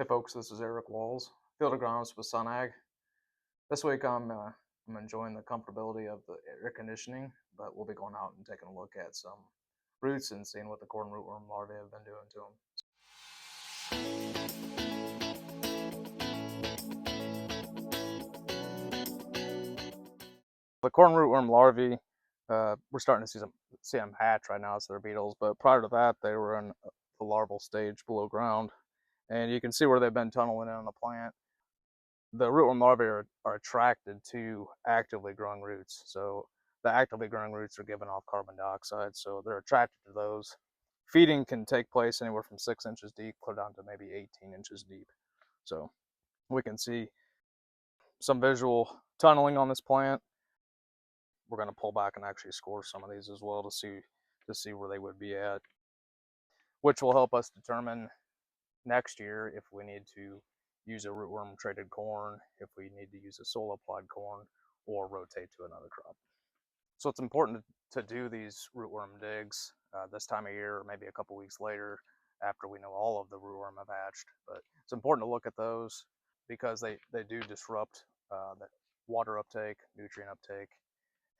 Hey folks, this is Eric Walls, field agronomist with SunAg. This week I'm enjoying the comfortability of the air conditioning, but we'll be going out and taking a look at some roots and seeing what the corn rootworm larvae have been doing to them. The corn rootworm larvae, we're starting to see them hatch right now as they're beetles, but prior to that they were in the larval stage below ground, and you can see where they've been tunneling in on the plant. The rootworm larvae are attracted to actively growing roots. So the actively growing roots are giving off carbon dioxide, so they're attracted to those. Feeding can take place anywhere from 6 inches deep clear down to maybe 18 inches deep. So we can see some visual tunneling on this plant. We're going to pull back and actually score some of these as well to see where they would be at, which will help us determine next year if we need to use a rootworm treated corn, if we need to use a soil applied corn, or rotate to another crop. So it's important to do these rootworm digs this time of year, or maybe a couple weeks later after we know all of the rootworm have hatched. But it's important to look at those because they do disrupt the water uptake, nutrient uptake,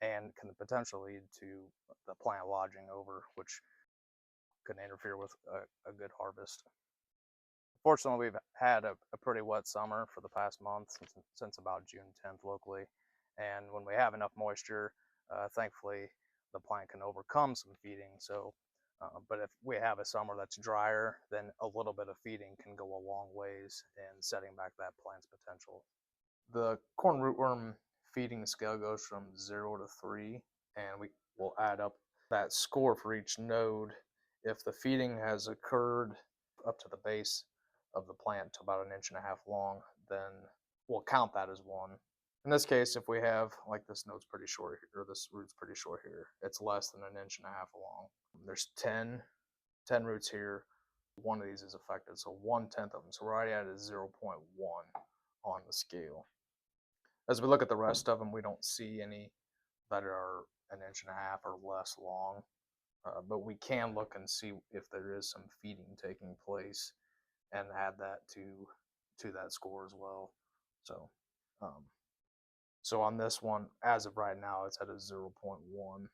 and can potentially lead to the plant lodging over, which can interfere with a good harvest. Fortunately, we've had a pretty wet summer for the past month, since about June 10th locally. And when we have enough moisture, thankfully, the plant can overcome some feeding. But if we have a summer that's drier, then a little bit of feeding can go a long ways in setting back that plant's potential. The corn rootworm feeding scale goes from 0 to 3, and we will add up that score for each node. If the feeding has occurred up to the base of the plant to about 1.5 inches long, then we'll count that as 1. In this case, if we have, like, this node's pretty short here, or this root's pretty short here, it's less than 1.5 inches long. There's 10 roots here. One of these is affected, so 1/10 of them. So we're already at a 0.1 on the scale. As we look at the rest of them, we don't see any that are 1.5 inches or less long, but we can look and see if there is some feeding taking place and add that to that score as well. So on this one, as of right now, it's at a 0.1.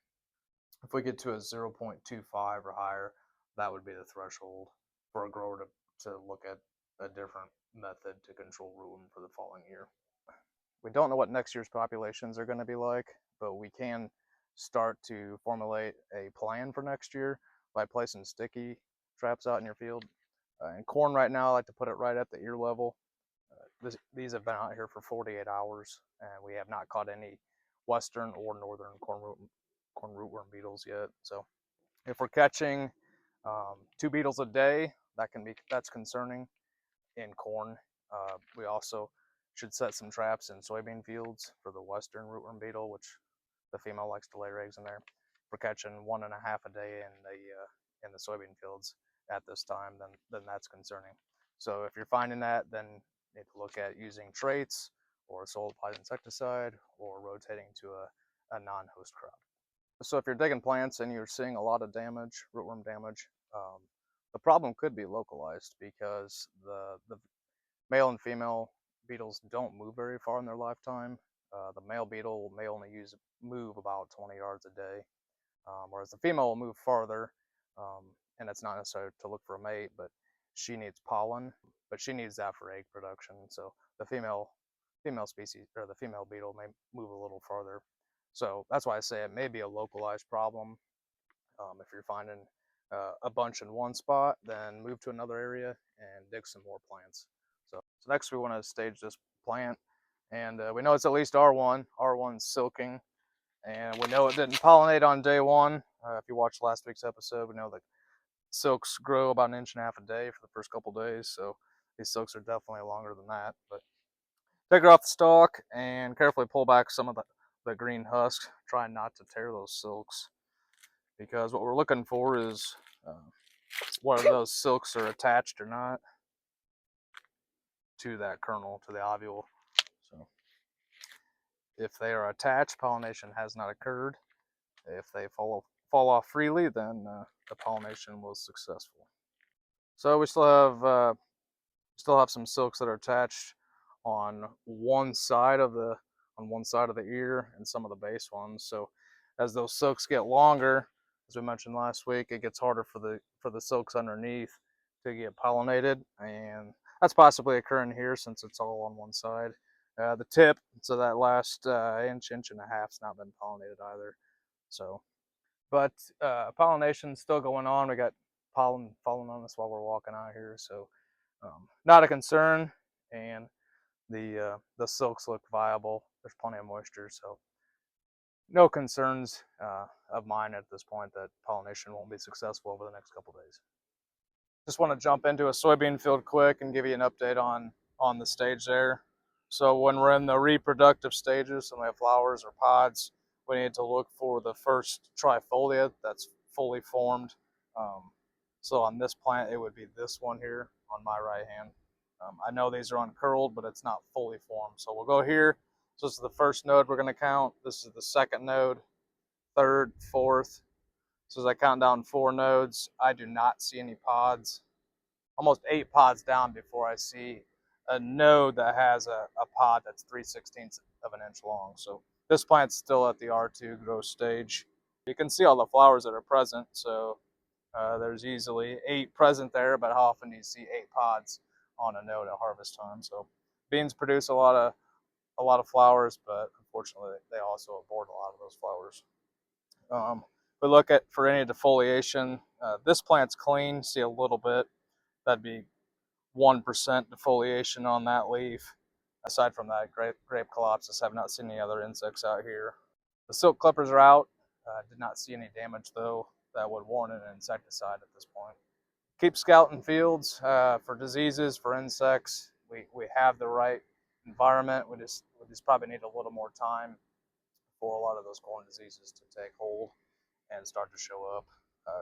If we get to a 0.25 or higher, that would be the threshold for a grower to look at a different method to control rootworm for the following year. We don't know what next year's populations are going to be like, but we can start to formulate a plan for next year by placing sticky traps out in your field. And corn right now, I like to put it right at the ear level. These have been out here for 48 hours, and we have not caught any western or northern corn rootworm beetles yet. So if we're catching 2 beetles a day, that's concerning in corn. We also should set some traps in soybean fields for the western rootworm beetle, which the female likes to lay her eggs in there. If we're catching 1.5 a day in the soybean fields at this time, then that's concerning. So if you're finding that, then you need to look at using traits or a soil applied insecticide or rotating to a non-host crop. So if you're digging plants and you're seeing a lot of damage, rootworm damage, the problem could be localized because the male and female beetles don't move very far in their lifetime. The male beetle may only move about 20 yards a day, whereas the female will move farther, and it's not necessary to look for a mate, but she needs pollen, but she needs that for egg production. So the female species, or the female beetle, may move a little farther. So that's why I say it may be a localized problem. If you're finding a bunch in one spot, then move to another area and dig some more plants. So next we want to stage this plant, and we know it's at least R1. R1's silking, and we know it didn't pollinate on day 1. If you watched last week's episode, we know that silks grow about 1.5 inches a day for the first couple days, so these silks are definitely longer than that. But take her off the stalk and carefully pull back some of the green husk, trying not to tear those silks, because what we're looking for is whether those silks are attached or not to that kernel, to the ovule. So if they are attached, pollination has not occurred. If they fall off freely, then the pollination was successful. So we still have Still have some silks that are attached on one side of the ear and some of the base ones. So as those silks get longer, as we mentioned last week, it gets harder for the silks underneath to get pollinated, and that's possibly occurring here since it's all on one side. The tip, so that last inch and a half's not been pollinated either. So, but pollination's still going on. We got pollen falling on us while we're walking out here, so not a concern. And the silks look viable. There's plenty of moisture, so no concerns of mine at this point that pollination won't be successful over the next couple days. Just want to jump into a soybean field quick and give you an update on the stage there. So when we're in the reproductive stages and we have flowers or pods, we need to look for the first trifolia that's fully formed. So on this plant, it would be this one here on my right hand. I know these are uncurled, but it's not fully formed. So we'll go here. So this is the first node we're going to count. This is the second node, third, fourth. So as I count down 4 nodes, I do not see any pods. Almost 8 pods down before I see a node that has a pod that's 3/16 of an inch long. So this plant's still at the R2 growth stage. You can see all the flowers that are present. So there's easily 8 present there, but how often do you see 8 pods on a node at harvest time? So beans produce a lot of flowers, but unfortunately they also abort a lot of those flowers. We look at for any defoliation. This plant's clean. See a little bit. That'd be 1% defoliation on that leaf. Aside from that, grape colopsis. Have not seen any other insects out here. The silk clippers are out. Did not see any damage though that would warrant an insecticide at this point. Keep scouting fields for diseases, for insects. We have the right environment. We just probably need a little more time for a lot of those corn diseases to take hold and start to show up.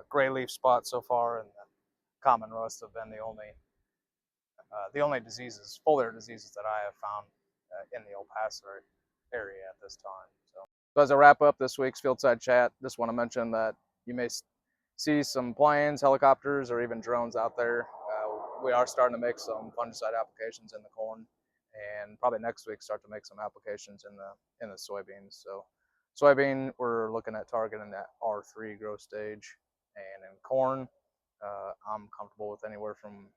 Gray leaf spot so far and the common rust have been the only diseases, foliar diseases that I have found in the El Paso area at this time. So as I wrap up this week's Fieldside Chat, just want to mention that you may see some planes, helicopters, or even drones out there. We are starting to make some fungicide applications in the corn, and probably next week start to make some applications in the soybeans. So soybean, we're looking at targeting that R3 growth stage, and in corn, I'm comfortable with anywhere from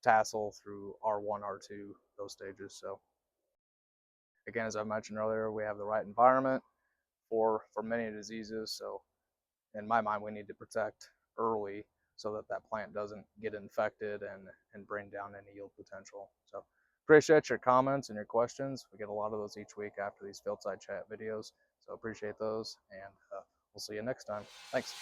tassel through R1, R2, those stages. So again, as I mentioned earlier, we have the right environment for many diseases. So in my mind, we need to protect early so that that plant doesn't get infected and bring down any yield potential. So appreciate your comments and your questions. We get a lot of those each week after these Fieldside Chat videos. So appreciate those, and we'll see you next time. Thanks.